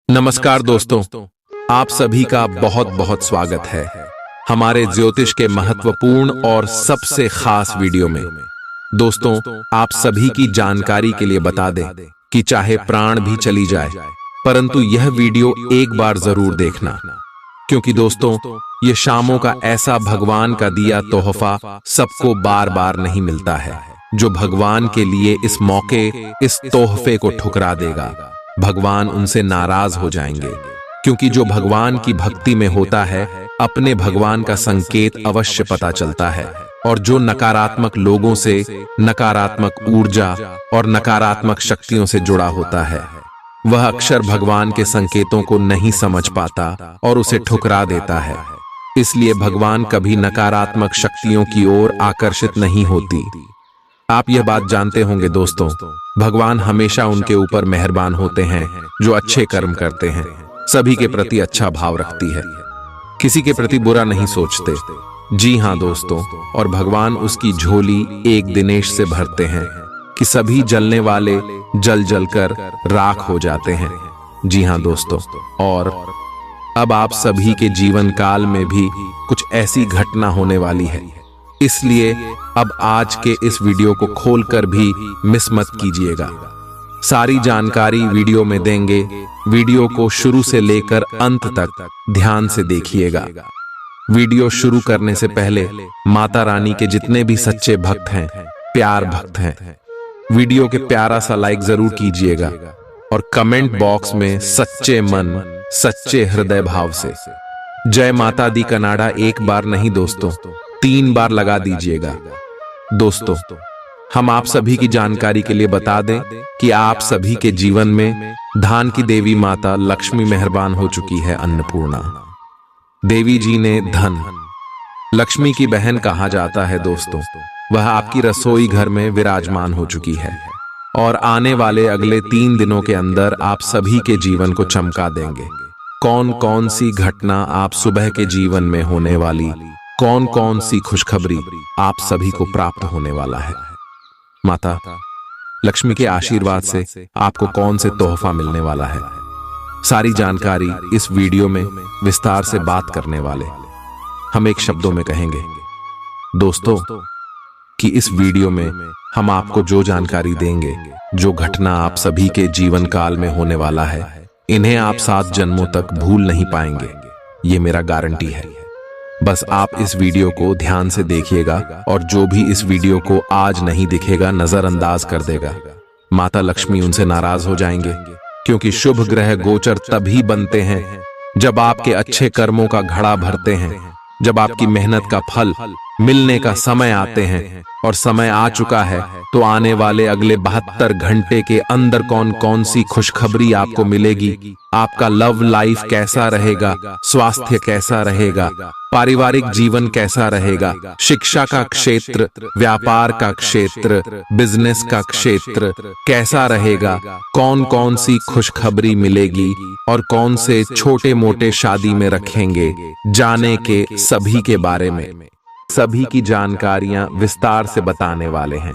नमस्कार दोस्तों, आप सभी का बहुत बहुत स्वागत है हमारे ज्योतिष के महत्वपूर्ण और सबसे खास वीडियो में। दोस्तों, आप सभी की जानकारी के लिए बता दें कि चाहे प्राण भी चली जाए, परंतु यह वीडियो एक बार जरूर देखना, क्योंकि दोस्तों ये शामों का ऐसा भगवान का दिया तोहफा सबको बार बार नहीं मिलता है। जो भगवान के लिए इस मौके इस तोहफे को ठुकरा देगा, भगवान उनसे नाराज हो जाएंगे, क्योंकि जो भगवान की भक्ति में होता है अपने भगवान का संकेत अवश्य पता चलता है। और जो नकारात्मक लोगों से नकारात्मक ऊर्जा और नकारात्मक शक्तियों से जुड़ा होता है, वह अक्सर भगवान के संकेतों को नहीं समझ पाता और उसे ठुकरा देता है। इसलिए भगवान कभी नकारात्मक शक्तियों की ओर आकर्षित नहीं होती। आप यह बात जानते होंगे दोस्तों, भगवान हमेशा उनके ऊपर मेहरबान होते हैं जो अच्छे कर्म करते हैं, सभी के प्रति अच्छा भाव रखती है, किसी के प्रति बुरा नहीं सोचते। जी हाँ दोस्तों, और भगवान उसकी झोली एक दिनेश से भरते हैं कि सभी जलने वाले जल जलकर राख हो जाते हैं। जी हाँ दोस्तों, और अब आप सभी के जीवन काल में भी कुछ ऐसी घटना होने वाली है, इसलिए अब आज के इस वीडियो को खोलकर भी मिस मत कीजिएगा। सारी जानकारी वीडियो में देंगे, वीडियो को शुरू से लेकर अंत तक ध्यान से देखिएगा। वीडियो शुरू करने से पहले माता रानी के जितने भी सच्चे भक्त हैं, प्यार भक्त हैं, वीडियो के प्यारा सा लाइक जरूर कीजिएगा और कमेंट बॉक्स में सच्चे मन सच्चे हृदय भाव से जय माता दी कनाडा एक बार नहीं दोस्तों 3 बार लगा दीजिएगा। दोस्तों, हम आप सभी की जानकारी के लिए बता दें कि आप सभी के जीवन में धान की देवी माता लक्ष्मी मेहरबान हो चुकी है। अन्नपूर्णा देवी जी ने धन लक्ष्मी की बहन कहा जाता है दोस्तों, वह आपकी रसोई घर में विराजमान हो चुकी है और आने वाले अगले 3 दिनों के अंदर आप सभी के जीवन को चमका देंगे। कौन कौन सी घटना आप सुबह के जीवन में होने वाली, कौन कौन सी खुशखबरी आप सभी को प्राप्त होने वाला है, माता लक्ष्मी के आशीर्वाद से आपको कौन से तोहफा मिलने वाला है, सारी जानकारी इस वीडियो में विस्तार से बात करने वाले। हम एक शब्दों में कहेंगे दोस्तों कि इस वीडियो में हम आपको जो जानकारी देंगे, जो घटना आप सभी के जीवन काल में होने वाला है, इन्हें आप 7 जन्मों तक भूल नहीं पाएंगे, ये मेरा गारंटी है। बस आप इस वीडियो को ध्यान से देखिएगा और जो भी इस वीडियो को आज नहीं दिखेगा नजरअंदाज कर देगा, माता लक्ष्मी उनसे नाराज हो जाएंगे, क्योंकि शुभ ग्रह गोचर तभी बनते हैं जब आपके अच्छे कर्मों का घड़ा भरते हैं, जब आपकी मेहनत का फल मिलने का समय आते हैं। और समय आ चुका है तो आने वाले अगले 72 घंटे के अंदर कौन कौन सी खुशखबरी आपको मिलेगी, आपका लव लाइफ कैसा रहेगा, स्वास्थ्य कैसा रहेगा, पारिवारिक जीवन कैसा रहेगा, शिक्षा का क्षेत्र, व्यापार का क्षेत्र, बिजनेस का क्षेत्र कैसा रहेगा, कौन कौन सी खुशखबरी मिलेगी और कौन से छोटे मोटे शादी में रखेंगे, जाने के सभी के बारे में सभी की जानकारियां विस्तार से बताने वाले हैं।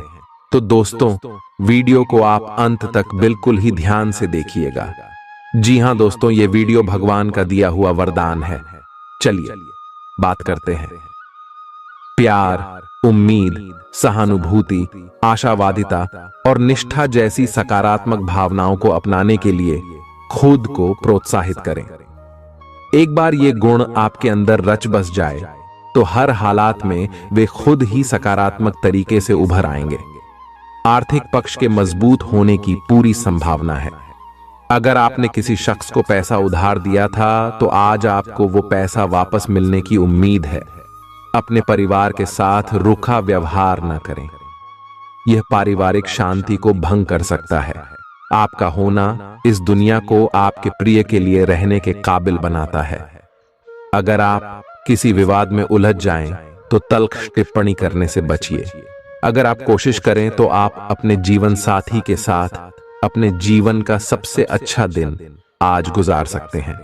तो दोस्तों, वीडियो को आप अंत तक बिल्कुल ही ध्यान से देखिएगा। जी हां दोस्तों, ये वीडियो भगवान का दिया हुआ वरदान है। चलिए बात करते हैं। प्यार, उम्मीद, सहानुभूति, आशावादिता और निष्ठा जैसी सकारात्मक भावनाओं को अपनाने के लिए खुद को प्रोत्साहित करें। एक बार ये गुण आपके अंदर रच बस जाए तो हर हालात में वे खुद ही सकारात्मक तरीके से उभर आएंगे। आर्थिक पक्ष के मजबूत होने की पूरी संभावना है। अगर आपने किसी शख्स को पैसा उधार दिया था तो आज आपको वो पैसा वापस मिलने की उम्मीद है। अपने परिवार के साथ रूखा व्यवहार न करें, यह पारिवारिक शांति को भंग कर सकता है। आपका होना इस दुनिया को आपके प्रिय के लिए रहने के काबिल बनाता है। अगर आप किसी विवाद में उलझ जाएं तो तल्ख टिप्पणी करने से बचिए। अगर आप कोशिश करें तो आप अपने जीवन साथी के साथ अपने जीवन का सबसे अच्छा दिन आज गुजार सकते हैं।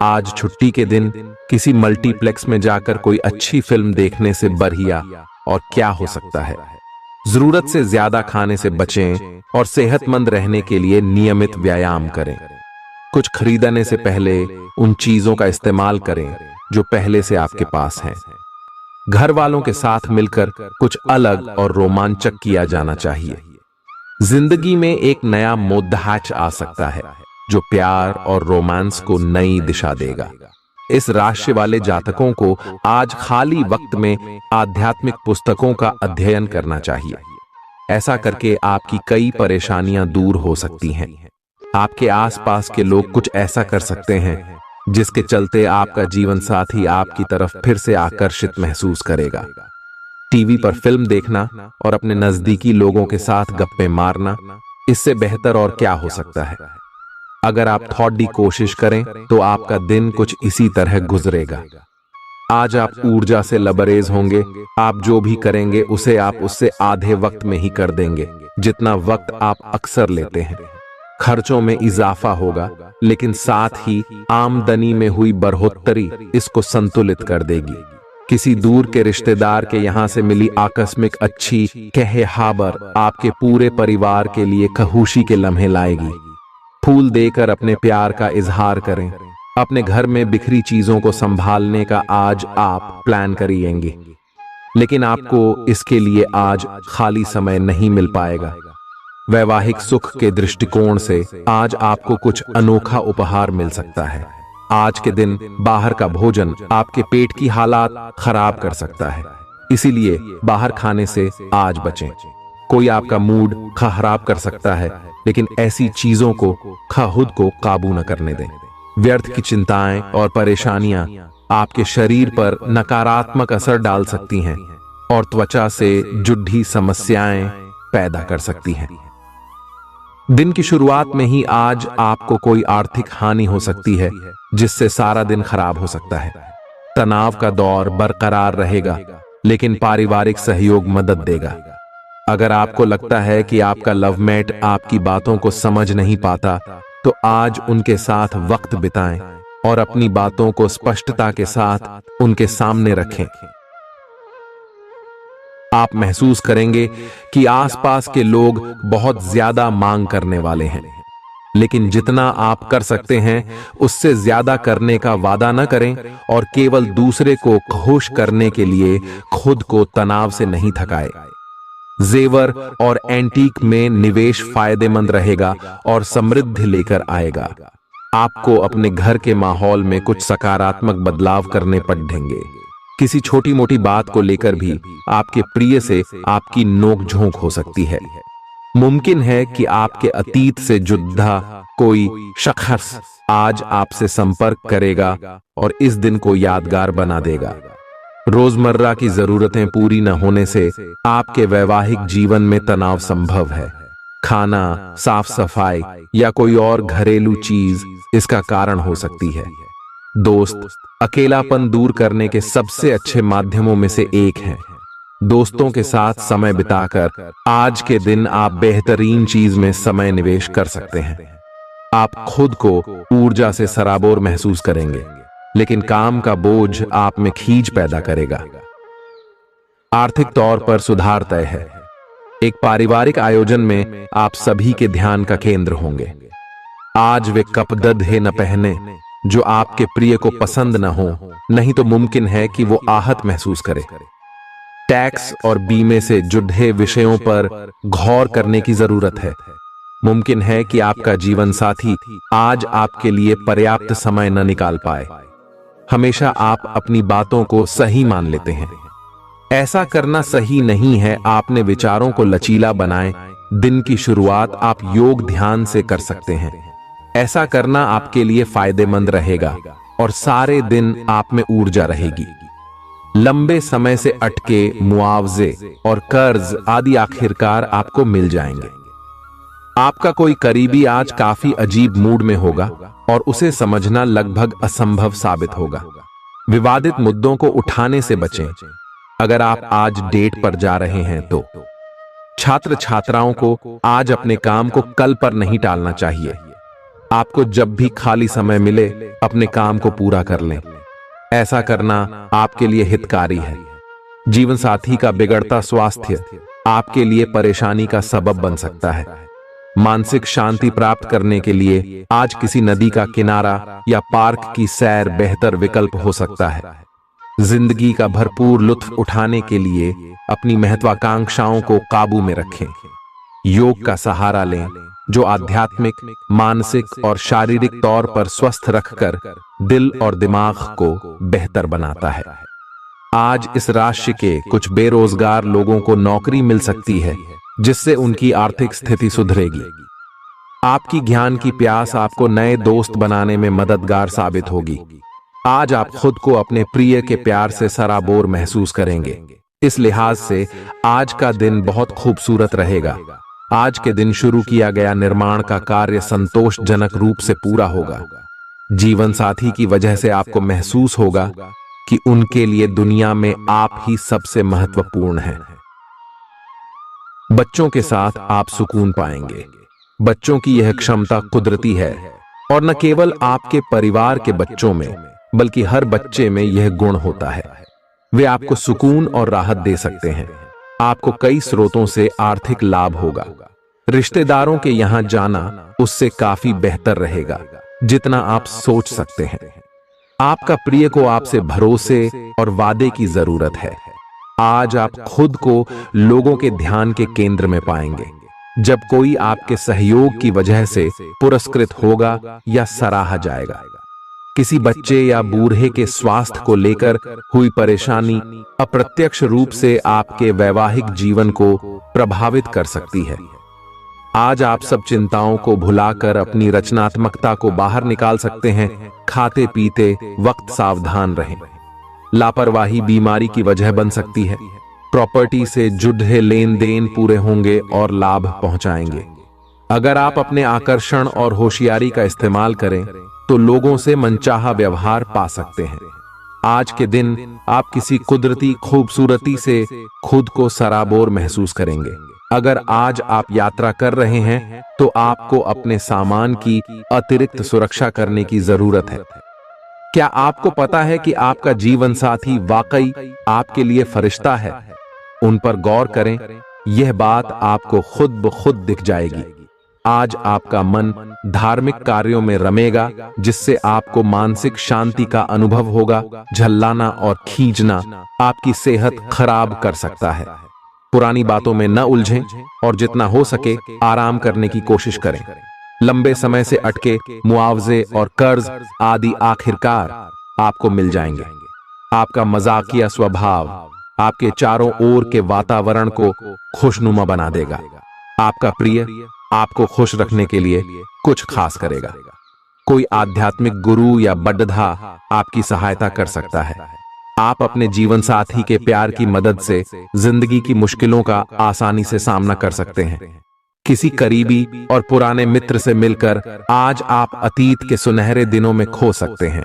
आज छुट्टी के दिन किसी मल्टीप्लेक्स में जाकर कोई अच्छी फिल्म देखने से बढ़िया और क्या हो सकता है। जरूरत से ज्यादा खाने से बचें और सेहतमंद रहने के लिए नियमित व्यायाम करें। कुछ खरीदने से पहले उन चीजों का इस्तेमाल करें जो पहले से आपके पास हैं। घर वालों के साथ मिलकर कुछ अलग और रोमांचक किया जाना चाहिए। जिंदगी में एक नया मोद्दाच आ सकता है जो प्यार और रोमांस को नई दिशा देगा। इस राशि वाले जातकों को आज खाली वक्त में आध्यात्मिक पुस्तकों का अध्ययन करना चाहिए। ऐसा करके आपकी कई परेशानियां दूर हो सकती हैं। आपके आसपास के लोग कुछ ऐसा कर सकते हैं जिसके चलते आपका जीवन साथी आपकी तरफ फिर से आकर्षित महसूस करेगा। टीवी पर फिल्म देखना और अपने नजदीकी लोगों के साथ गप्पे मारना, इससे बेहतर और क्या हो सकता है। अगर आप थोड़ी कोशिश करें तो आपका दिन कुछ इसी तरह गुजरेगा। आज आप ऊर्जा से लबरेज होंगे। आप जो भी करेंगे उसे आप उससे आधे वक्त में ही कर देंगे जितना वक्त आप अक्सर लेते हैं। खर्चों में इजाफा होगा, लेकिन साथ ही आमदनी में हुई बढ़ोतरी इसको संतुलित कर देगी। किसी दूर के रिश्तेदार के यहां से मिली आकस्मिक अच्छी खबर आपके पूरे परिवार के लिए खुशी के लम्हे लाएगी। फूल देकर अपने प्यार का इजहार करें। अपने घर में बिखरी चीजों को संभालने का आज आप प्लान करिएंगे, लेकिन आपको इसके लिए आज खाली समय नहीं मिल पाएगा। वैवाहिक सुख के दृष्टिकोण से आज आपको कुछ अनोखा उपहार मिल सकता है। आज के दिन बाहर का भोजन आपके पेट की हालात खराब कर सकता है, इसीलिए बाहर खाने से आज बचें। कोई आपका मूड खराब कर सकता है, लेकिन ऐसी चीजों को खुद को काबू न करने दें। व्यर्थ की चिंताएं और परेशानियां आपके शरीर पर नकारात्मक असर डाल सकती हैं और त्वचा से जुड़ी समस्याएं पैदा कर सकती हैं। दिन की शुरुआत में ही आज आपको कोई आर्थिक हानि हो सकती है, जिससे सारा दिन खराब हो सकता है। तनाव का दौर बरकरार रहेगा, लेकिन पारिवारिक सहयोग मदद देगा। अगर आपको लगता है कि आपका लवमेट आपकी बातों को समझ नहीं पाता, तो आज उनके साथ वक्त बिताएं और अपनी बातों को स्पष्टता के साथ उनके सामने रखें। आप महसूस करेंगे कि आसपास के लोग बहुत ज्यादा मांग करने वाले हैं, लेकिन जितना आप कर सकते हैं उससे ज्यादा करने का वादा न करें और केवल दूसरे को खुश करने के लिए खुद को तनाव से नहीं थकाए। जेवर और एंटीक में निवेश फायदेमंद रहेगा और समृद्धि लेकर आएगा। आपको अपने घर के माहौल में कुछ सकारात्मक बदलाव करने पड़ेंगे। किसी छोटी मोटी बात को लेकर भी आपके प्रिय से आपकी नोकझोंक हो सकती है। मुमकिन है कि आपके अतीत से जुड़ा कोई शख्स आज आपसे संपर्क करेगा और इस दिन को यादगार बना देगा। रोजमर्रा की जरूरतें पूरी न होने से आपके वैवाहिक जीवन में तनाव संभव है। खाना, साफ सफाई या कोई और घरेलू चीज इसका कारण हो सकती है। दोस्त अकेलापन दूर करने के सबसे अच्छे माध्यमों में से एक है। दोस्तों के साथ समय बिताकर आज के दिन आप बेहतरीन चीज में समय निवेश कर सकते हैं। आप खुद को ऊर्जा से सराबोर महसूस करेंगे, लेकिन काम का बोझ आप में खींच पैदा करेगा। आर्थिक तौर पर सुधार तय है। एक पारिवारिक आयोजन में आप सभी के ध्यान का केंद्र होंगे। आज वे कपड़े न पहने जो आपके प्रिय को पसंद न हो, नहीं तो मुमकिन है कि वो आहत महसूस करे। टैक्स और बीमे से जुड़े विषयों पर गौर करने की जरूरत है। मुमकिन है कि आपका जीवन साथी आज आपके लिए पर्याप्त समय न निकाल पाए। हमेशा आप अपनी बातों को सही मान लेते हैं। ऐसा करना सही नहीं है। आपने विचारों को लचीला बनाएं। दिन की शुरुआत आप योग ध्यान से कर सकते हैं। ऐसा करना आपके लिए फायदेमंद रहेगा और सारे दिन आप में ऊर्जा रहेगी। लंबे समय से अटके मुआवजे और कर्ज आदि आखिरकार आपको मिल जाएंगे। आपका कोई करीबी आज काफी अजीब मूड में होगा और उसे समझना लगभग असंभव साबित होगा। विवादित मुद्दों को उठाने से बचें। अगर आप आज डेट पर जा रहे हैं तो छात्र छात्राओं को आज अपने काम को कल पर नहीं टालना चाहिए। आपको जब भी खाली समय मिले अपने काम को पूरा कर लें। ऐसा करना आपके लिए हितकारी है। जीवन साथी का बिगड़ता स्वास्थ्य आपके लिए परेशानी का सबब बन सकता है। मानसिक शांति प्राप्त करने के लिए आज किसी नदी का किनारा या पार्क की सैर बेहतर विकल्प हो सकता है। जिंदगी का भरपूर लुत्फ उठाने के लिए अपनी महत्वाकांक्षाओं को काबू में रखें। योग का सहारा लें, जो आध्यात्मिक, मानसिक और शारीरिक तौर पर स्वस्थ रखकर दिल और दिमाग को बेहतर बनाता है। आज इस राशि के कुछ बेरोजगार लोगों को नौकरी मिल सकती है, जिससे उनकी आर्थिक स्थिति सुधरेगी। आपकी ज्ञान की प्यास आपको नए दोस्त बनाने में मददगार साबित होगी। आज आप खुद को अपने प्रिय के प्यार से सराबोर महसूस करेंगे। इस लिहाज से आज का दिन बहुत खूबसूरत रहेगा। आज के दिन शुरू किया गया निर्माण का कार्य संतोषजनक रूप से पूरा होगा। जीवन साथी की वजह से आपको महसूस होगा कि उनके लिए दुनिया में आप ही सबसे महत्वपूर्ण हैं। बच्चों के साथ आप सुकून पाएंगे। बच्चों की यह क्षमता कुदरती है और न केवल आपके परिवार के बच्चों में, बल्कि हर बच्चे में यह गुण होता है। वे आपको सुकून और राहत दे सकते हैं। आपको कई स्रोतों से आर्थिक लाभ होगा। रिश्तेदारों के यहां जाना उससे काफी बेहतर रहेगा, जितना आप सोच सकते हैं। आपका प्रिय को आपसे भरोसे और वादे की जरूरत है। आज आप खुद को लोगों के ध्यान के केंद्र में पाएंगे, जब कोई आपके सहयोग की वजह से पुरस्कृत होगा या सराहा जाएगा। किसी बच्चे या बूढ़े के स्वास्थ्य को लेकर हुई परेशानी अप्रत्यक्ष रूप से आपके वैवाहिक जीवन को प्रभावित कर सकती है। आज आप सब चिंताओं को भुलाकर अपनी रचनात्मकता को बाहर निकाल सकते हैं। खाते पीते वक्त सावधान रहें। लापरवाही बीमारी की वजह बन सकती है। प्रॉपर्टी से जुड़े लेन देन पूरे होंगे और लाभ पहुंचाएंगे। अगर आप अपने आकर्षण और होशियारी का इस्तेमाल करें तो लोगों से मनचाहा व्यवहार पा सकते हैं। आज के दिन आप किसी कुदरती खूबसूरती से खुद को सराबोर महसूस करेंगे। अगर आज आप यात्रा कर रहे हैं तो आपको अपने सामान की अतिरिक्त सुरक्षा करने की जरूरत है। क्या आपको पता है कि आपका जीवन साथी वाकई आपके लिए फरिश्ता है? उन पर गौर करें, यह बात आपको खुद ब खुद दिख जाएगी। आज आपका मन धार्मिक कार्यों में रमेगा, जिससे आपको मानसिक शांति का अनुभव होगा। झल्लाना और खींचना आपकी सेहत खराब कर सकता है। पुरानी बातों में न उलझें और जितना हो सके आराम करने की कोशिश करें। लंबे समय से अटके मुआवजे और कर्ज आदि आखिरकार आपको मिल जाएंगे। आपका मजाकिया स्वभाव आपके चारों ओर के वातावरण को खुशनुमा बना देगा। आपका प्रिय आपको खुश रखने के लिए कुछ खास करेगा। कोई आध्यात्मिक गुरु या बड्ढा आपकी सहायता कर सकता है। आप अपने जीवन साथी के प्यार की मदद से जिंदगी की मुश्किलों का आसानी से सामना कर सकते हैं। किसी करीबी और पुराने मित्र से मिलकर आज आप अतीत के सुनहरे दिनों में खो सकते हैं।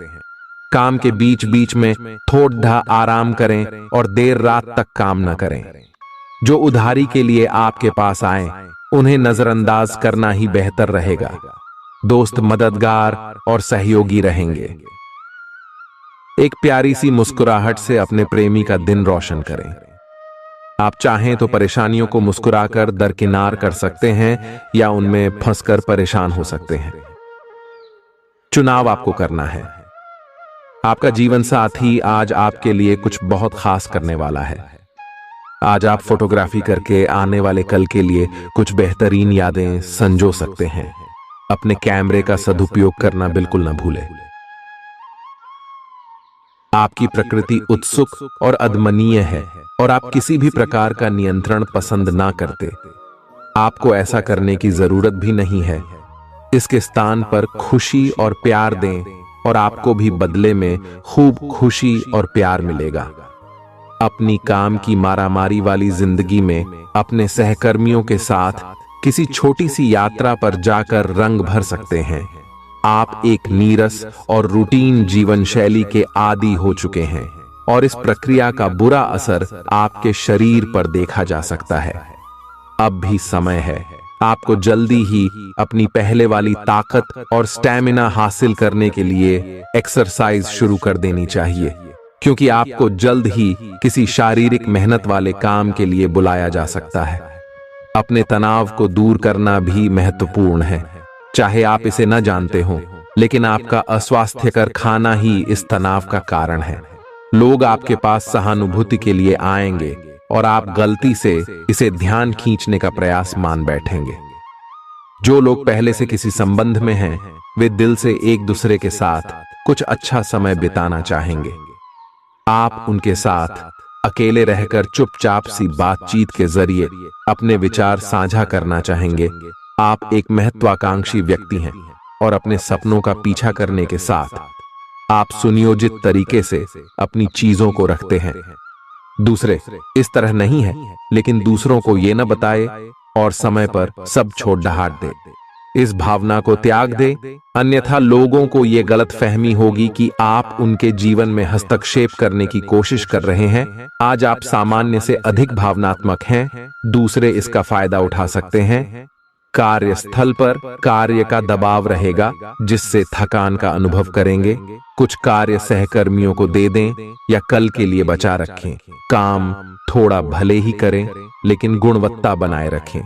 काम के बीच बीच में थोड़ा आराम करें और देर रात तक काम न करें। जो उधारी के लिए आपके पास आए उन्हें नजरअंदाज करना ही बेहतर रहेगा। दोस्त मददगार और सहयोगी रहेंगे। एक प्यारी सी मुस्कुराहट से अपने प्रेमी का दिन रोशन करें। आप चाहें तो परेशानियों को मुस्कुराकर दरकिनार कर सकते हैं या उनमें फंसकर परेशान हो सकते हैं। चुनाव आपको करना है। आपका जीवन साथी आज आपके लिए कुछ बहुत खास करने वाला है। आज आप फोटोग्राफी करके आने वाले कल के लिए कुछ बेहतरीन यादें संजो सकते हैं। अपने कैमरे का सदुपयोग करना बिल्कुल न भूलें। आपकी प्रकृति उत्सुक और अदमनीय है और आप किसी भी प्रकार का नियंत्रण पसंद ना करते। आपको ऐसा करने की जरूरत भी नहीं है। इसके स्थान पर खुशी और प्यार दें और आपको भी बदले में खूब खुशी और प्यार मिलेगा। अपनी काम की मारामारी वाली जिंदगी में अपने सहकर्मियों के साथ किसी छोटी सी यात्रा पर जाकर रंग भर सकते हैं। आप एक नीरस और रूटीन जीवन शैली के आदी हो चुके हैं और इस प्रक्रिया का बुरा असर आपके शरीर पर देखा जा सकता है। अब भी समय है। आपको जल्दी ही अपनी पहले वाली ताकत और स्टैमिना हासिल करने के लिए एक्सरसाइज शुरू कर देनी चाहिए, क्योंकि आपको जल्द ही किसी शारीरिक मेहनत वाले काम के लिए बुलाया जा सकता है। अपने तनाव को दूर करना भी महत्वपूर्ण है। चाहे आप इसे न जानते हो, लेकिन आपका अस्वास्थ्यकर खाना ही इस तनाव का कारण है। लोग आपके पास सहानुभूति के लिए आएंगे और आप गलती से इसे ध्यान खींचने का प्रयास मान बैठेंगे। जो लोग पहले से किसी संबंध में हैं, वे दिल से एक दूसरे के साथ कुछ अच्छा समय बिताना चाहेंगे। आप उनके साथ अकेले रहकर चुपचाप सी बातचीत के जरिए अपने विचार साझा करना चाहेंगे। आप एक महत्वाकांक्षी व्यक्ति हैं और अपने सपनों का पीछा करने के साथ आप सुनियोजित तरीके से अपनी चीजों को रखते हैं। दूसरे इस तरह नहीं है, लेकिन दूसरों को ये न बताए और समय पर सब छोड़ ढाट दे। इस भावना को त्याग दे, अन्यथा लोगों को ये गलत फहमी होगी कि आप उनके जीवन में हस्तक्षेप करने की कोशिश कर रहे हैं। आज आप सामान्य से अधिक भावनात्मक हैं, दूसरे इसका फायदा उठा सकते हैं। कार्यस्थल पर कार्य का दबाव रहेगा, जिससे थकान का अनुभव करेंगे। कुछ कार्य सहकर्मियों को दे दें या कल के लिए बचा रखें। काम थोड़ा भले ही करें, लेकिन गुणवत्ता बनाए रखें।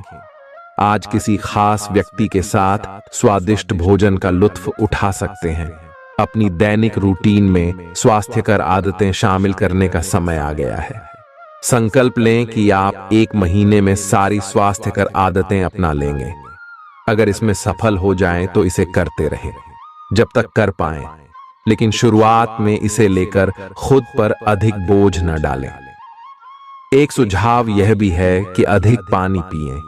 आज किसी खास व्यक्ति के साथ स्वादिष्ट भोजन का लुत्फ उठा सकते हैं। अपनी दैनिक रूटीन में स्वास्थ्यकर आदतें शामिल करने का समय आ गया है। संकल्प लें कि आप 1 महीने में सारी स्वास्थ्यकर आदतें अपना लेंगे। अगर इसमें सफल हो जाएं तो इसे करते रहें जब तक कर पाएं, लेकिन शुरुआत में इसे लेकर खुद पर अधिक बोझ न डालें। एक सुझाव यह भी है कि अधिक पानी पिएं।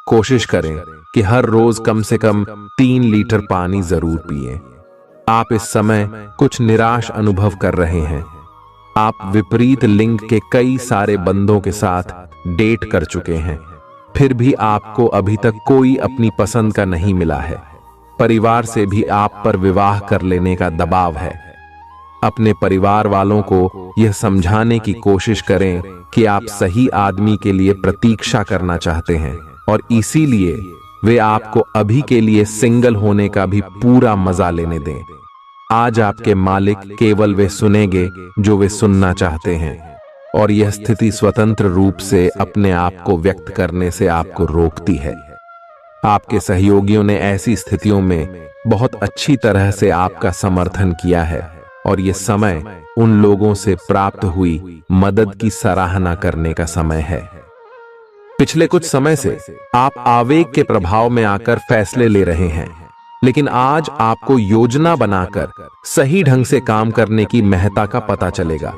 कोशिश करें कि हर रोज कम से कम 3 लीटर पानी जरूर पिएं। आप इस समय कुछ निराश अनुभव कर रहे हैं। आप विपरीत लिंग के कई सारे बंदों के साथ डेट कर चुके हैं, फिर भी आपको अभी तक कोई अपनी पसंद का नहीं मिला है। परिवार से भी आप पर विवाह कर लेने का दबाव है। अपने परिवार वालों को यह समझाने की कोशिश करें कि आप सही आदमी के लिए प्रतीक्षा करना चाहते हैं और इसीलिए वे आपको अभी के लिए सिंगल होने का भी पूरा मजा लेने दें। आज आपके मालिक केवल वे सुनेंगे जो वे सुनना चाहते हैं, और यह स्थिति स्वतंत्र रूप से अपने आप को व्यक्त करने से आपको रोकती है। आपके सहयोगियों ने ऐसी स्थितियों में बहुत अच्छी तरह से आपका समर्थन किया है, और यह समय उन लोगों से प्राप्त हुई मदद की सराहना करने का समय है। पिछले कुछ समय से आप आवेग के प्रभाव में आकर फैसले ले रहे हैं, लेकिन आज आपको योजना बनाकर सही ढंग से काम करने की महत्ता का पता चलेगा।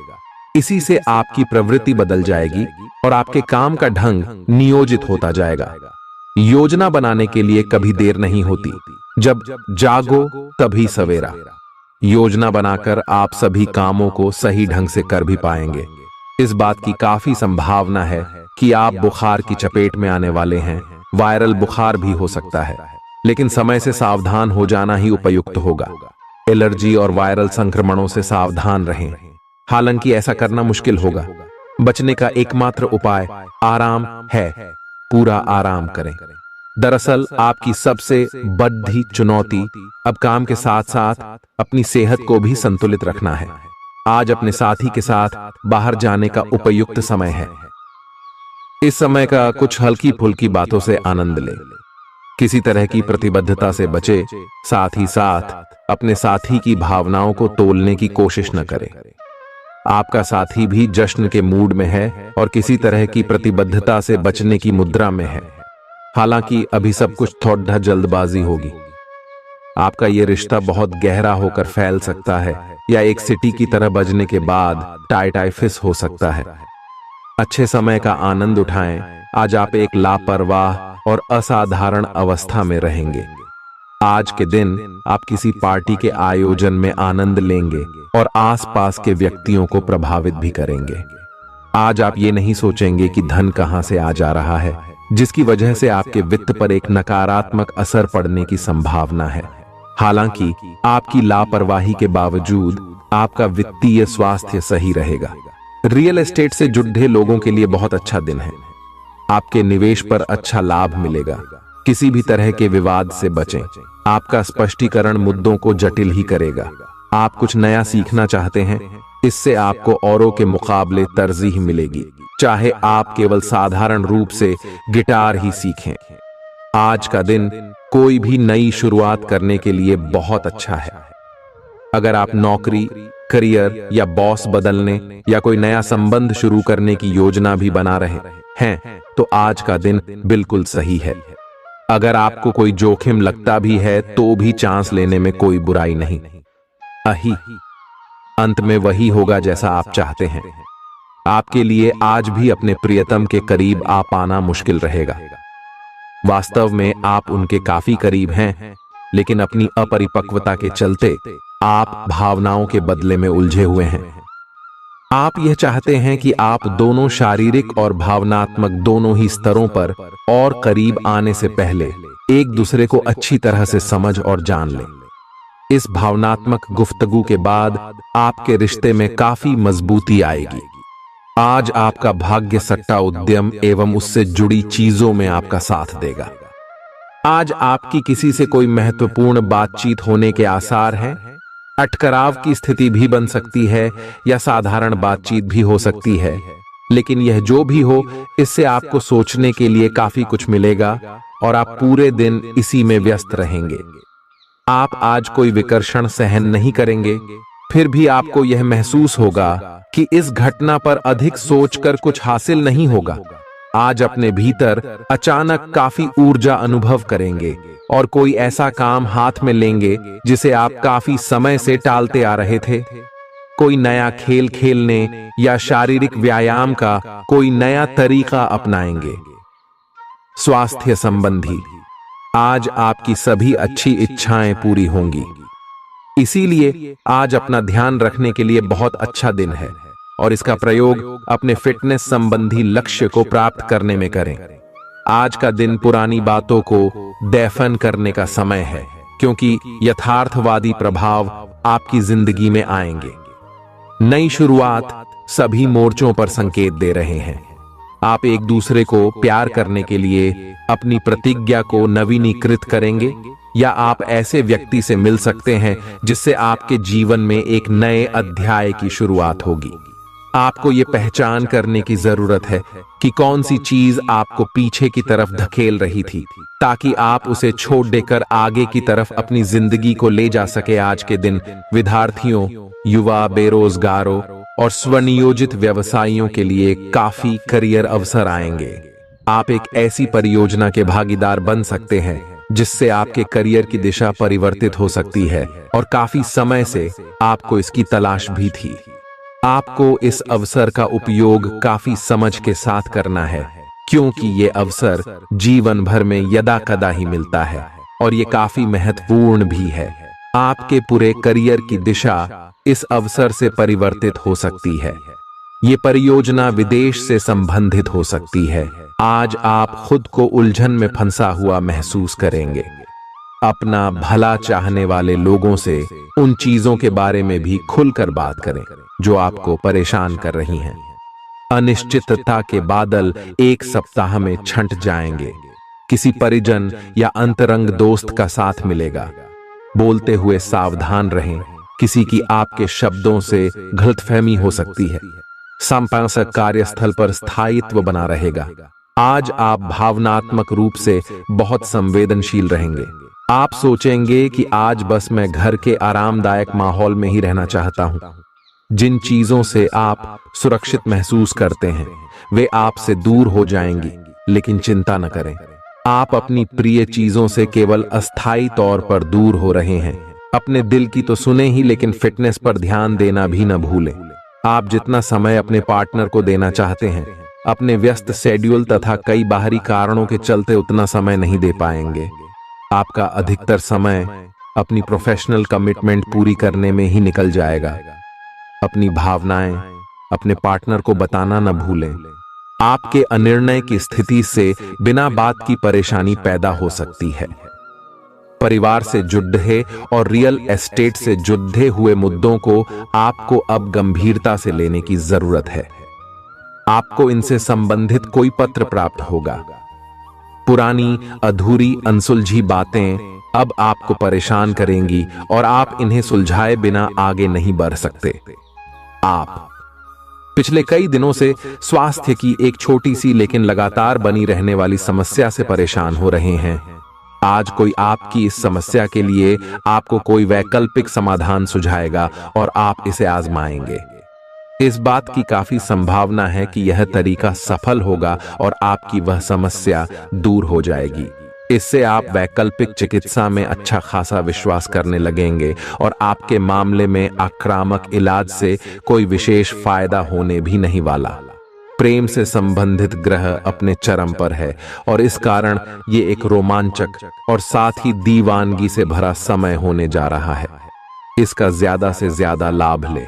इसी से आपकी प्रवृत्ति बदल जाएगी और आपके काम का ढंग नियोजित होता जाएगा। योजना बनाने के लिए कभी देर नहीं होती, जब जागो तभी सवेरा। योजना बनाकर आप सभी कामों को सही ढंग से कर भी पाएंगे। इस बात की काफी संभावना है कि आप बुखार की चपेट में आने वाले हैं। वायरल बुखार भी हो सकता है, लेकिन समय से सावधान हो जाना ही उपयुक्त होगा। एलर्जी और वायरल संक्रमणों से सावधान रहें। हालांकि ऐसा करना मुश्किल होगा। बचने का एकमात्र उपाय आराम है। पूरा आराम करें। दरअसल आपकी सबसे बड़ी चुनौती अब काम के साथ साथ अपनी सेहत को भी संतुलित रखना है। आज अपने साथी के साथ बाहर जाने का उपयुक्त समय है। इस समय का कुछ हल्की फुल्की बातों से आनंद लें। किसी तरह की प्रतिबद्धता से बचे, साथ ही साथ अपने साथी की भावनाओं को तोलने की कोशिश न करें। आपका साथी भी जश्न के मूड में है और किसी तरह की प्रतिबद्धता से बचने की मुद्रा में है। हालांकि अभी सब कुछ थोड़ा जल्दबाजी होगी। आपका यह रिश्ता बहुत गहरा होकर फैल सकता है, या एक सिटी की तरह बजने के बाद टाइफाइड हो सकता है। अच्छे समय का आनंद उठाएं। आज आप एक लापरवाह और असाधारण अवस्था में रहेंगे। आज के दिन आप किसी पार्टी के आयोजन में आनंद लेंगे और आसपास के व्यक्तियों को प्रभावित भी करेंगे। आज आप ये नहीं सोचेंगे कि धन कहां से आ जा रहा है, जिसकी वजह से आपके वित्त पर एक नकारात्मक असर पड़ने की संभावना है। हालांकि आपकी लापरवाही के बावजूद आपका वित्तीय स्वास्थ्य सही रहेगा। रियल एस्टेट से जुड़े लोगों के लिए बहुत अच्छा दिन है। आपके निवेश पर अच्छा लाभ मिलेगा। किसी भी तरह के विवाद से बचें। आपका स्पष्टीकरण मुद्दों को जटिल ही करेगा। आप कुछ नया सीखना चाहते हैं, इससे आपको औरों के मुकाबले तरजीह मिलेगी। चाहे आप केवल साधारण रूप से गिटार ही सीखें। आज का दिन कोई भी नई शुरुआत करने के लिए बहुत अच्छा है। अगर आप नौकरी, करियर या बॉस बदलने या कोई नया संबंध शुरू करने की योजना भी बना रहे हैं तो आज का दिन बिल्कुल सही है। अगर आपको कोई जोखिम लगता भी है तो भी चांस लेने में कोई बुराई नहीं। अंत में वही होगा जैसा आप चाहते हैं। आपके लिए आज भी अपने प्रियतम के करीब आ पाना मुश्किल रहेगा। वास्तव में आप उनके काफी करीब हैं, लेकिन अपनी अपरिपक्वता के चलते आप भावनाओं के बदले में उलझे हुए हैं। आप यह चाहते हैं कि आप दोनों शारीरिक और भावनात्मक दोनों ही स्तरों पर और करीब आने से पहले एक दूसरे को अच्छी तरह से समझ और जान लें। इस भावनात्मक गुफ्तगू के बाद आपके रिश्ते में काफी मजबूती आएगी। आज आपका भाग्य सट्टा उद्यम एवं उससे जुड़ी चीजों में आपका साथ देगा। आज आपकी किसी से कोई महत्वपूर्ण बातचीत होने के आसार हैं। अटकराव की स्थिति भी बन सकती है या साधारण बातचीत भी हो सकती है, लेकिन यह जो भी हो, इससे आपको सोचने के लिए काफी कुछ मिलेगा और आप पूरे दिन इसी में व्यस्त रहेंगे। आप आज कोई विकर्षण सहन नहीं करेंगे, फिर भी आपको यह महसूस होगा कि इस घटना पर अधिक सोचकर कुछ हासिल नहीं होगा। आज अपने भीतर अचानक काफी ऊर्जा अनुभव करेंगे और कोई ऐसा काम हाथ में लेंगे जिसे आप काफी समय से टालते आ रहे थे। कोई नया खेल खेलने या शारीरिक व्यायाम का कोई नया तरीका अपनाएंगे। स्वास्थ्य संबंधी आज आपकी सभी अच्छी इच्छाएं पूरी होंगी। इसीलिए आज अपना ध्यान रखने के लिए बहुत अच्छा दिन है और इसका प्रयोग अपने फिटनेस संबंधी लक्ष्य को प्राप्त करने में करें। आज का दिन पुरानी बातों को दफन करने का समय है, क्योंकि यथार्थवादी प्रभाव आपकी जिंदगी में आएंगे। नई शुरुआत सभी मोर्चों पर संकेत दे रहे हैं। आप एक दूसरे को प्यार करने के लिए अपनी प्रतिज्ञा को नवीनीकृत करेंगे, या आप ऐसे व्यक्ति से मिल सकते हैं जिससे आपके जीवन में एक नए अध्याय की शुरुआत होगी। आपको ये पहचान करने की जरूरत है कि कौन सी चीज आपको पीछे की तरफ धकेल रही थी, ताकि आप उसे छोड़ देकर आगे की तरफ अपनी जिंदगी को ले जा सके। आज के दिन विद्यार्थियों, युवा, बेरोजगारों और स्वनियोजित व्यवसायियों के लिए काफी करियर अवसर आएंगे। आप एक ऐसी परियोजना के भागीदार बन सकते हैं जिससे आपके करियर की दिशा परिवर्तित हो सकती है और काफी समय से आपको इसकी तलाश भी थी। आपको इस अवसर का उपयोग काफी समझ के साथ करना है, क्योंकि ये अवसर जीवन भर में यदा कदा ही मिलता है और ये काफी महत्वपूर्ण भी है। आपके पूरे करियर की दिशा इस अवसर से परिवर्तित हो सकती है। ये परियोजना विदेश से संबंधित हो सकती है। आज आप खुद को उलझन में फंसा हुआ महसूस करेंगे। अपना भला चाहने वाले लोगों से उन चीजों के बारे में भी खुलकर बात करें जो आपको परेशान कर रही हैं। अनिश्चितता के बादल एक सप्ताह में छंट जाएंगे। किसी परिजन या अंतरंग दोस्त का साथ मिलेगा। बोलते हुए सावधान रहें, किसी की आपके शब्दों से गलतफहमी हो सकती है। संपादक कार्यस्थल पर स्थायित्व बना रहेगा। आज आप भावनात्मक रूप से बहुत संवेदनशील रहेंगे। आप सोचेंगे कि आज बस मैं घर के आरामदायक माहौल में ही रहना चाहता हूं। जिन चीजों से आप सुरक्षित महसूस करते हैं वे आपसे दूर हो जाएंगी, लेकिन चिंता न करें। आप अपनी प्रिय चीजों से केवल अस्थायी तौर पर दूर हो रहे हैं। अपने दिल की तो सुने ही, लेकिन फिटनेस पर ध्यान देना भी न भूलें। आप जितना समय अपने पार्टनर को देना चाहते हैं, अपने व्यस्त शेड्यूल तथा कई बाहरी कारणों के चलते उतना समय नहीं दे पाएंगे। आपका अधिकतर समय अपनी प्रोफेशनल कमिटमेंट पूरी करने में ही निकल जाएगा। अपनी भावनाएं अपने पार्टनर को बताना न भूलें। आपके अनिर्णय की स्थिति से बिना बात की परेशानी पैदा हो सकती है। परिवार से जुड़े और रियल एस्टेट से जुड़े हुए मुद्दों को आपको अब गंभीरता से लेने की जरूरत है। आपको इनसे संबंधित कोई पत्र प्राप्त होगा। पुरानी अधूरी अनसुलझी बातें अब आपको परेशान करेंगी और आप इन्हें सुलझाए बिना आगे नहीं बढ़ सकते। आप पिछले कई दिनों से स्वास्थ्य की एक छोटी सी लेकिन लगातार बनी रहने वाली समस्या से परेशान हो रहे हैं। आज कोई आपकी इस समस्या के लिए आपको कोई वैकल्पिक समाधान सुझाएगा और आप इसे आजमाएंगे। इस बात की काफी संभावना है कि यह तरीका सफल होगा और आपकी वह समस्या दूर हो जाएगी। इससे आप वैकल्पिक चिकित्सा में अच्छा खासा विश्वास करने लगेंगे और आपके मामले में आक्रामक इलाज से कोई विशेष फायदा होने भी नहीं वाला। प्रेम से संबंधित ग्रह अपने चरम पर है और इस कारण ये एक रोमांचक और साथ ही दीवानगी से भरा समय होने जा रहा है। इसका ज्यादा से ज्यादा लाभ ले।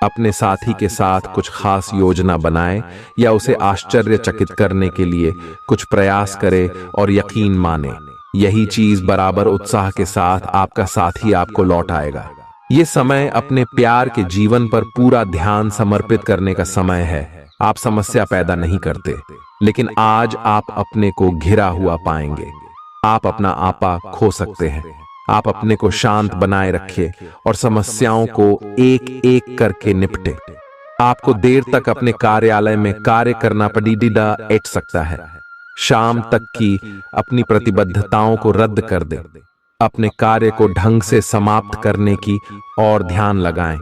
अपने साथी के साथ कुछ खास योजना बनाएं या उसे आश्चर्यचकित करने के लिए कुछ प्रयास करें और यकीन माने यही चीज बराबर उत्साह के साथ आपका साथी आपको लौट आएगा। ये समय अपने प्यार के जीवन पर पूरा ध्यान समर्पित करने का समय है। आप समस्या पैदा नहीं करते, लेकिन आज आप अपने को घिरा हुआ पाएंगे। आप अपना आपा खो सकते हैं। आप अपने को शांत बनाए रखें और समस्याओं को एक एक करके निपटे। आपको देर तक अपने कार्यालय में कार्य करना पड़ सकता है। शाम तक की अपनी प्रतिबद्धताओं को रद्द कर दें। अपने कार्य को ढंग से समाप्त करने की और ध्यान लगाएं।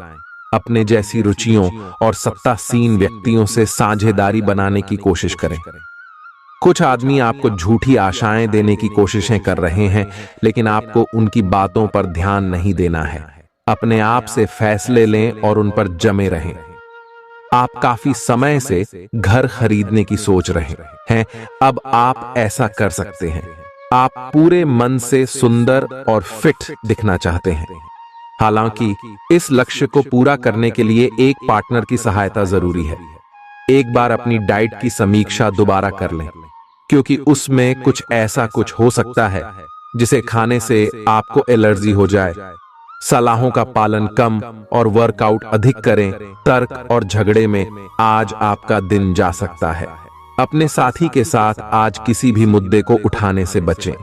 अपने जैसी रुचियों और सत्तासीन व्यक्तियों से साझेदारी बनाने की कोशिश करें। कुछ आदमी आपको झूठी आशाएं देने की कोशिशें कर रहे हैं, लेकिन आपको उनकी बातों पर ध्यान नहीं देना है। अपने आप से फैसले लें और उन पर जमे रहें। आप काफी समय से घर खरीदने की सोच रहे हैं। अब आप ऐसा कर सकते हैं। आप पूरे मन से सुंदर और फिट दिखना चाहते हैं। हालांकि इस लक्ष्य को पूरा करने के लिए एक पार्टनर की सहायता जरूरी है। एक बार अपनी डाइट की समीक्षा दोबारा कर लें, क्योंकि उसमें कुछ हो सकता है जिसे खाने से आपको एलर्जी हो जाए। सलाहों का पालन कम और वर्कआउट अधिक करें। तर्क और झगड़े में आज आपका दिन जा सकता है। अपने साथी के साथ आज किसी भी मुद्दे को उठाने से बचें।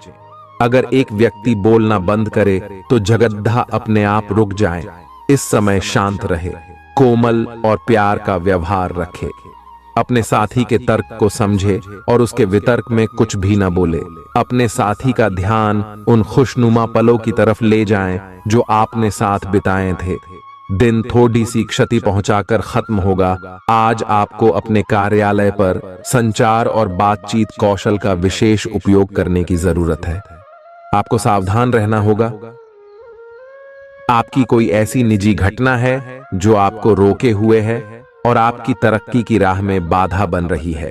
अगर एक व्यक्ति बोलना बंद करे तो जगद्धा अपने आप रुक जाए। इस समय शांत रहे, कोमल और प्यार का व्यवहार रखे। अपने साथी के तर्क को समझे और उसके वितर्क में कुछ भी न बोले। अपने साथी का ध्यान उन खुशनुमा पलों की तरफ ले जाएं जो आपने साथ बिताए थे। दिन थोड़ी सी क्षति पहुंचाकर खत्म होगा। आज आपको अपने कार्यालय पर संचार और बातचीत कौशल का विशेष उपयोग करने की जरूरत है। आपको सावधान रहना होगा। आपकी कोई ऐसी निजी घटना है जो आपको रोके हुए है और आपकी तरक्की की राह में बाधा बन रही है।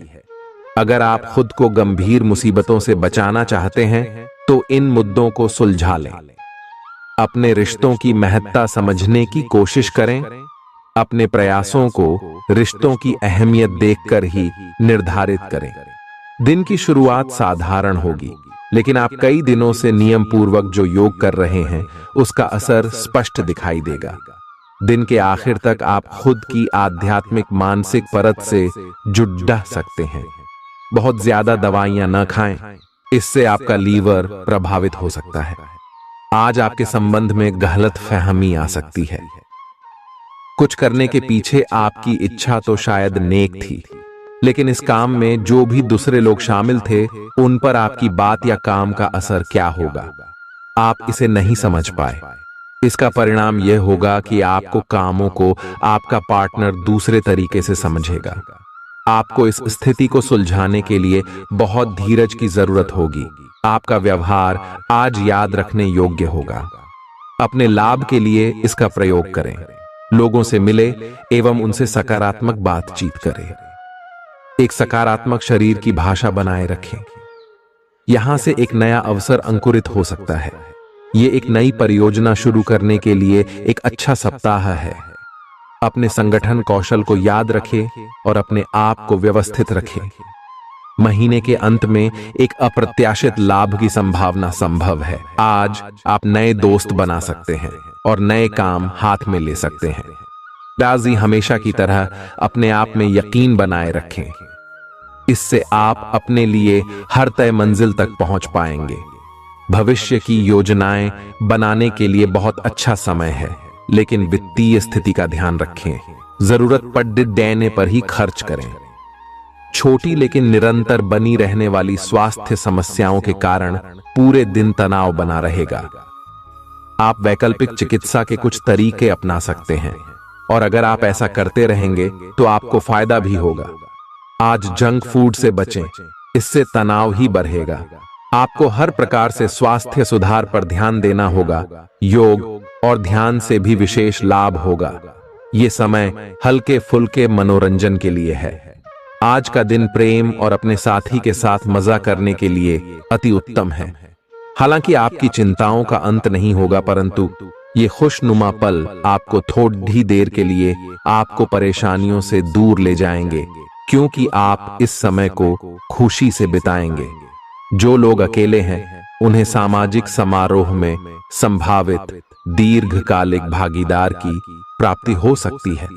अगर आप खुद को गंभीर मुसीबतों से बचाना चाहते हैं तो इन मुद्दों को सुलझा लें। अपने रिश्तों की महत्ता समझने की कोशिश करें। अपने प्रयासों को रिश्तों की अहमियत देखकर ही निर्धारित करें। दिन की शुरुआत साधारण होगी, लेकिन आप कई दिनों से नियम पूर्वक जो योग कर रहे हैं उसका असर स्पष्ट दिखाई देगा। दिन के आखिर तक आप खुद की आध्यात्मिक मानसिक परत से जुड़ सकते हैं। बहुत ज्यादा दवाइयां न खाएं, इससे आपका लीवर प्रभावित हो सकता है। आज आपके संबंध में गलत फहमी आ सकती है। कुछ करने के पीछे आपकी इच्छा तो शायद नेक थी, लेकिन इस काम में जो भी दूसरे लोग शामिल थे उन पर आपकी बात या काम का असर क्या होगा, आप इसे नहीं समझ पाए। इसका परिणाम यह होगा कि आपको कामों को आपका पार्टनर दूसरे तरीके से समझेगा। आपको इस स्थिति को सुलझाने के लिए बहुत धीरज की जरूरत होगी। आपका व्यवहार आज याद रखने योग्य होगा। अपने लाभ के लिए इसका प्रयोग करें। लोगों से मिले एवं उनसे सकारात्मक बातचीत करें। एक सकारात्मक शरीर की भाषा बनाए रखें। यहां से एक नया अवसर अंकुरित हो सकता है। ये एक नई परियोजना शुरू करने के लिए एक अच्छा सप्ताह है। अपने संगठन कौशल को याद रखें और अपने आप को व्यवस्थित रखें। महीने के अंत में एक अप्रत्याशित लाभ की संभावना संभव है। आज आप नए दोस्त बना सकते हैं और नए काम हाथ में ले सकते हैं। राजी हमेशा की तरह अपने आप में यकीन बनाए रखें। इससे आप अपने लिए हर तय मंजिल तक पहुंच पाएंगे। भविष्य की योजनाएं बनाने के लिए बहुत अच्छा समय है, लेकिन वित्तीय स्थिति का ध्यान रखें। जरूरत पड़ने पर ही खर्च करें। छोटी लेकिन निरंतर बनी रहने वाली स्वास्थ्य समस्याओं के कारण पूरे दिन तनाव बना रहेगा। आप वैकल्पिक चिकित्सा के कुछ तरीके अपना सकते हैं और अगर आप ऐसा करते रहेंगे तो आपको फायदा भी होगा। आज जंक फूड से बचें, इससे तनाव ही बढ़ेगा। आपको हर प्रकार से स्वास्थ्य सुधार पर ध्यान देना होगा। योग और ध्यान से भी विशेष लाभ होगा। ये समय हल्के फुल्के मनोरंजन के लिए है। आज का दिन प्रेम और अपने साथी के साथ मजा करने के लिए अति उत्तम है। हालांकि आपकी चिंताओं का अंत नहीं होगा, परंतु ये खुशनुमा पल आपको थोड़ी देर के लिए आपको परेशानियों से दूर ले जाएंगे, क्योंकि आप इस समय को खुशी से बिताएंगे। जो लोग अकेले हैं उन्हें सामाजिक समारोह में संभावित दीर्घकालिक भागीदार की प्राप्ति हो सकती है।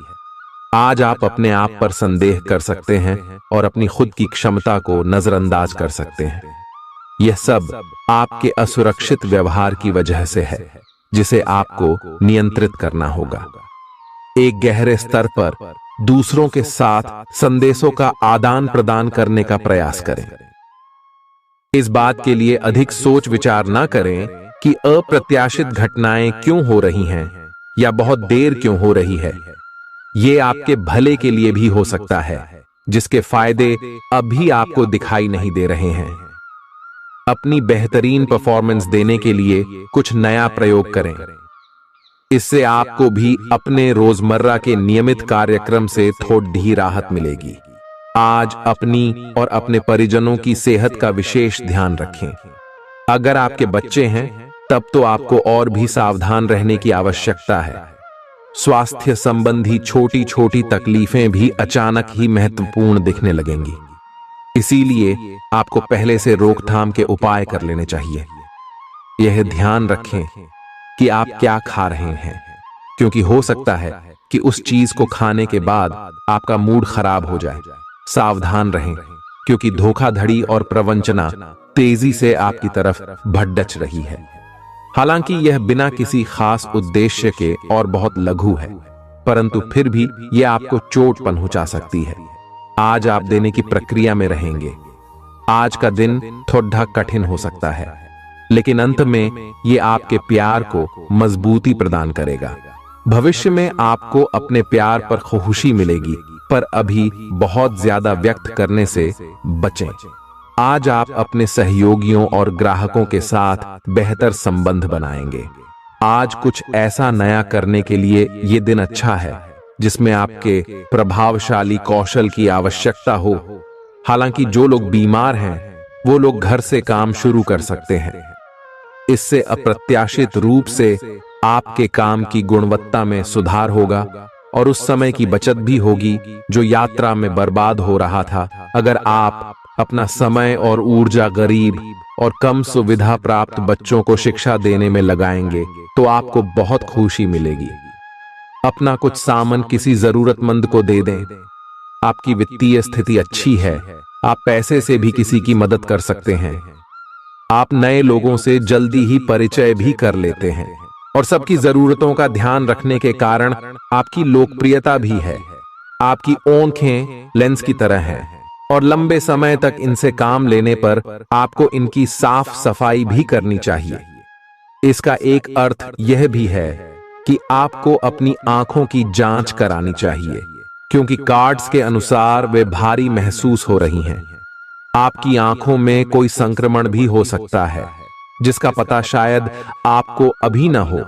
आज आप अपने आप पर संदेह कर सकते हैं और अपनी खुद की क्षमता को नजरअंदाज कर सकते हैं। यह सब आपके असुरक्षित व्यवहार की वजह से है, जिसे आपको नियंत्रित करना होगा। एक गहरे स्तर पर दूसरों के साथ संदेशों का आदान प्रदान करने का प्रयास करें। इस बात के लिए अधिक सोच विचार न करें कि अप्रत्याशित घटनाएं क्यों हो रही हैं या बहुत देर क्यों हो रही है। ये आपके भले के लिए भी हो सकता है, जिसके फायदे अभी आपको दिखाई नहीं दे रहे हैं। अपनी बेहतरीन परफॉर्मेंस देने के लिए कुछ नया प्रयोग करें। इससे आपको भी अपने रोजमर्रा के नियमित कार्यक्रम से थोड़ी राहत मिलेगी। आज अपनी और अपने परिजनों की सेहत का विशेष ध्यान रखें। अगर आपके बच्चे हैं तब तो आपको और भी सावधान रहने की आवश्यकता है। स्वास्थ्य संबंधी छोटी छोटी तकलीफें भी अचानक ही महत्वपूर्ण दिखने लगेंगी, इसीलिए आपको पहले से रोकथाम के उपाय कर लेने चाहिए। यह ध्यान रखें कि आप क्या खा रहे हैं, क्योंकि हो सकता है कि उस चीज को खाने के बाद आपका मूड खराब हो जाए। सावधान रहें, क्योंकि धोखाधड़ी और प्रवंचना तेजी से आपकी तरफ भड़क रही है। हालांकि यह बिना किसी खास उद्देश्य के और बहुत लघु है, परंतु फिर भी यह आपको चोट पहुंचा सकती है। आज आप देने की प्रक्रिया में रहेंगे। आज का दिन थोड़ा कठिन हो सकता है, लेकिन अंत में यह आपके प्यार को मजबूती प्रदान करेगा। भविष्य में आपको अपने प्यार पर खुशी मिलेगी, पर अभी बहुत ज्यादा व्यक्त करने से बचें। आज आप अपने सहयोगियों और ग्राहकों के साथ बेहतर संबंध बनाएंगे। आज कुछ ऐसा नया करने के लिए ये दिन अच्छा है जिसमें आपके प्रभावशाली कौशल की आवश्यकता हो। हालांकि जो लोग बीमार हैं वो लोग घर से काम शुरू कर सकते हैं। इससे अप्रत्याशित रूप से आपके काम की गुणवत्ता में सुधार होगा और उस समय की बचत भी होगी जो यात्रा में बर्बाद हो रहा था। अगर आप अपना समय और ऊर्जा गरीब और कम सुविधा प्राप्त बच्चों को शिक्षा देने में लगाएंगे तो आपको बहुत खुशी मिलेगी। अपना कुछ सामान किसी जरूरतमंद को दे दें। आपकी वित्तीय स्थिति अच्छी है, आप पैसे से भी किसी की मदद कर सकते हैं। आप नए लोगों से जल्दी ही परिचय भी कर लेते हैं और सबकी जरूरतों का ध्यान रखने के कारण आपकी लोकप्रियता भी है। आपकी आंखें लेंस की तरह हैं और लंबे समय तक इनसे काम लेने पर आपको इनकी साफ सफाई भी करनी चाहिए। इसका एक अर्थ यह भी है कि आपको अपनी आंखों की जांच करानी चाहिए, क्योंकि कार्ड्स के अनुसार वे भारी महसूस हो रही हैं। आपकी आंखों में कोई संक्रमण भी हो सकता है, जिसका पता शायद आपको अभी न हो,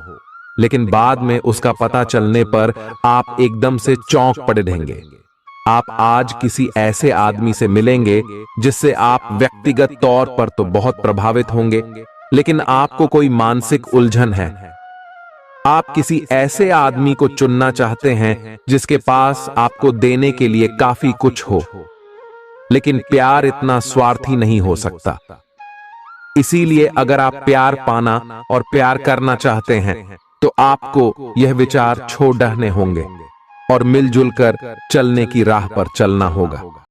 लेकिन बाद में उसका पता चलने पर आप एकदम से चौंक पड़े रहेंगे। आप आज किसी ऐसे आदमी से मिलेंगे जिससे आप व्यक्तिगत तौर पर तो बहुत प्रभावित होंगे, लेकिन आपको कोई मानसिक उलझन है। आप किसी ऐसे आदमी को चुनना चाहते हैं जिसके पास आपको देने के लिए काफी कुछ हो, लेकिन प्यार इतना स्वार्थी नहीं हो सकता। इसीलिए अगर आप प्यार पाना और प्यार करना चाहते हैं तो आपको यह विचार छोड़ने होंगे और मिलजुल कर चलने की राह पर चलना होगा।